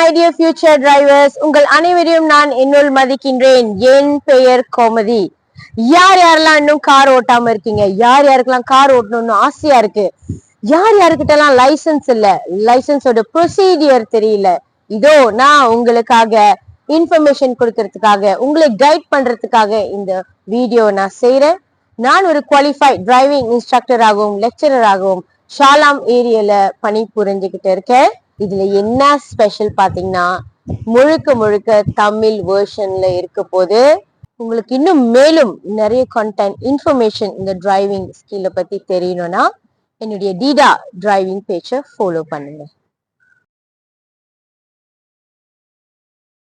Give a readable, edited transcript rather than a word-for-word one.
My dear future drivers, உங்கள் அனைவரையும் நான் என்னுள் மதிக்கின்றேன். என் பெயர் கோமதி. யார் யாரெல்லாம் இன்னும் கார் ஓட்டாம இருக்கீங்க? யார் யாருக்கெல்லாம் கார் ஓட்டணும்னு ஆசையா இருக்கு? யார் யாருக்கிட்டலாம் லைசன்ஸ் இல்ல, லைசன்ஸோட ப்ரொசீடியர் தெரியல, இதோ நான் உங்களுக்காக இன்ஃபர்மேஷன் கொடுக்கறதுக்காக, உங்களை கைட் பண்றதுக்காக இந்த வீடியோ நான் செய்யறேன். நான் ஒரு குவாலிஃபைட் டிரைவிங் இன்ஸ்ட்ரக்டராகவும் லெக்சரராகவும் ஷாலாம் ஏரியால பணி புரிஞ்சுக்கிட்டு இருக்கேன். இதுல என்ன ஸ்பெஷல் பாத்தீங்கன்னா, முழுக்க முழுக்க தமிழ் வெர்ஷன்ல இருக்க போது உங்களுக்கு இன்னும் மேலும் நிறைய கண்டென்ட் இன்ஃபர்மேஷன் இந்த டிரைவிங் ஸ்கில்ல பத்தி தெரியணும்னா என்னுடைய டீடா டிரைவிங் பேஜை ஃபாலோ பண்ணுங்க.